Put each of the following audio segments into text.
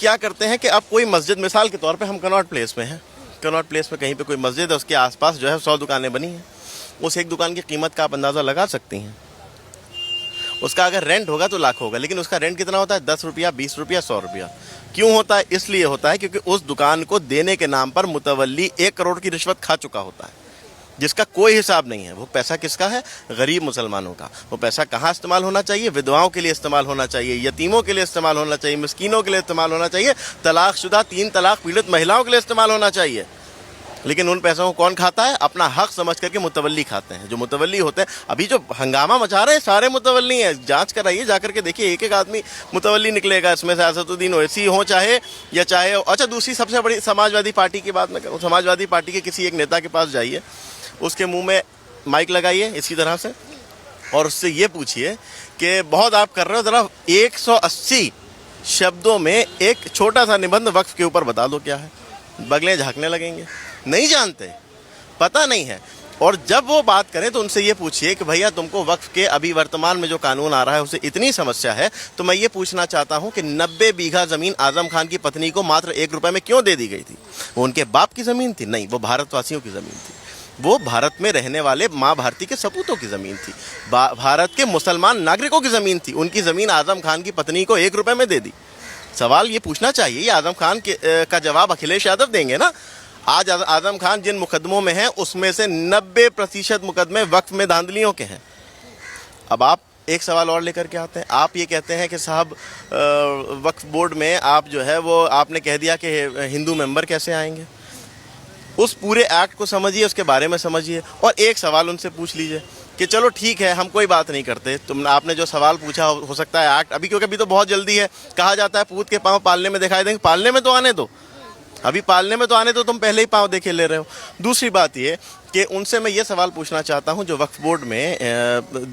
क्या करते हैं कि अब कोई मस्जिद, मिसाल के तौर पे हम कनॉट प्लेस में हैं, कनॉट प्लेस में कहीं पे कोई मस्जिद है, उसके आसपास जो है 100 दुकानें बनी हैं। उस एक दुकान की कीमत का आप अंदाज़ा लगा सकती हैं। उसका अगर रेंट होगा तो लाख होगा, लेकिन उसका रेंट कितना होता है? 10 रुपया, 20 रुपया, 100 रुपया। क्यों होता है? इसलिए होता है क्योंकि उस दुकान को देने के नाम पर मुतवल्ली 1 करोड़ की रिश्वत खा चुका होता है, जिसका कोई हिसाब नहीं है। वो पैसा किसका है? गरीब मुसलमानों का। वो पैसा कहाँ इस्तेमाल होना चाहिए? विधवाओं के लिए इस्तेमाल होना चाहिए, यतीमों के लिए इस्तेमाल होना चाहिए, मिस्कीनों के लिए इस्तेमाल होना चाहिए, तलाकशुदा 3 तलाक पीड़ित महिलाओं के लिए इस्तेमाल होना चाहिए। लेकिन उन पैसों को कौन खाता है? अपना हक समझ करके मुतवल्ली खाते हैं। जो मुतवल्ली होते हैं, अभी जो हंगामा मचा रहे हैं सारे मुतवल्ली हैं। जांच कराइए, जाकर के देखिए, एक एक आदमी मुतवल्ली निकलेगा इसमें से। असदुद्दीन ओवैसी हो चाहे अच्छा, दूसरी सबसे बड़ी समाजवादी पार्टी की बात मैं करूँ, समाजवादी पार्टी के किसी एक नेता के पास जाइए, उसके मुंह में माइक लगाइए इसी तरह से और उससे ये पूछिए कि बहुत आप कर रहे हो, ज़रा 180 शब्दों में एक छोटा सा निबंध वक्फ के ऊपर बता दो क्या है। बगलें झांकने लगेंगे, नहीं जानते, पता नहीं है। और जब वो बात करें तो उनसे ये पूछिए कि भैया तुमको वक्फ के अभी वर्तमान में जो कानून आ रहा है उससे इतनी समस्या है, तो मैं ये पूछना चाहता हूँ कि 90 बीघा ज़मीन आज़म खान की पत्नी को मात्र 1 रुपये में क्यों दे दी गई थी? वो उनके बाप की ज़मीन थी? नहीं, वो भारतवासियों की ज़मीन थी। वो भारत में रहने वाले माँ भारती के सपूतों की ज़मीन थी, भारत के मुसलमान नागरिकों की ज़मीन थी। उनकी ज़मीन आज़म खान की पत्नी को 1 रुपये में दे दी। सवाल ये पूछना चाहिए, ये आज़म खान का जवाब अखिलेश यादव देंगे ना। आज आज़म खान जिन मुकदमों में हैं उसमें से 90% मुकदमे वक्फ में धांधलियों के हैं। अब आप एक सवाल और लेकर के आते हैं, आप ये कहते हैं कि साहब वक्फ बोर्ड में आप जो है वो आपने कह दिया कि हिंदू मेंबर कैसे आएंगे। उस पूरे एक्ट को समझिए, उसके बारे में समझिए और एक सवाल उनसे पूछ लीजिए कि चलो ठीक है, हम कोई बात नहीं करते, आपने जो सवाल पूछा हो सकता है एक्ट अभी, क्योंकि अभी तो बहुत जल्दी है। कहा जाता है पूत के पाँव पालने में दिखाई देंगे, पालने में तो आने दो, अभी पालने में तो आने दो, तुम पहले ही पाँव देखे ले रहे हो। दूसरी बात ये कि उनसे मैं ये सवाल पूछना चाहता हूं, जो वक्फ बोर्ड में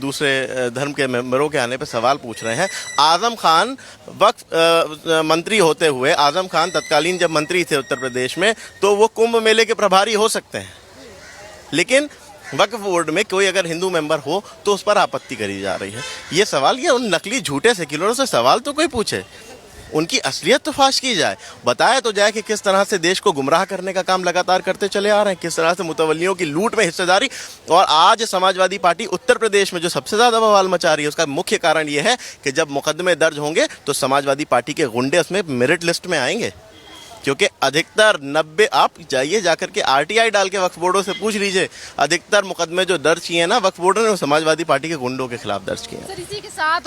दूसरे धर्म के मेंबरों के आने पे सवाल पूछ रहे हैं। आज़म खान वक्फ मंत्री होते हुए, आज़म खान तत्कालीन जब मंत्री थे उत्तर प्रदेश में, तो वो कुंभ मेले के प्रभारी हो सकते हैं, लेकिन वक्फ बोर्ड में कोई अगर हिंदू मेंबर हो तो उस पर आपत्ति करी जा रही है। ये सवाल, ये उन नकली झूठे सेक्युलरों से सवाल तो कोई पूछे, उनकी असलियत तो फाश की जाए, बताया तो जाए कि किस तरह से देश को गुमराह करने का काम लगातार करते चले आ रहे हैं, किस तरह से मुतवल्लियों की लूट में हिस्सेदारी। और आज समाजवादी पार्टी उत्तर प्रदेश में जो सबसे ज़्यादा बवाल मचा रही है, उसका मुख्य कारण ये है कि जब मुकदमे दर्ज होंगे तो समाजवादी पार्टी के गुंडे उसमें मेरिट लिस्ट में आएंगे, क्योंकि अधिकतर 90, आप जाइए जाकर के RTI डाल के वक्फ बोर्डों से पूछ लीजिए, अधिकतर मुकदमे जो दर्ज किए हैं ना वक्फ बोर्डों ने, वो समाजवादी पार्टी के गुंडों के खिलाफ दर्ज किए हैं। सर, इसी के साथ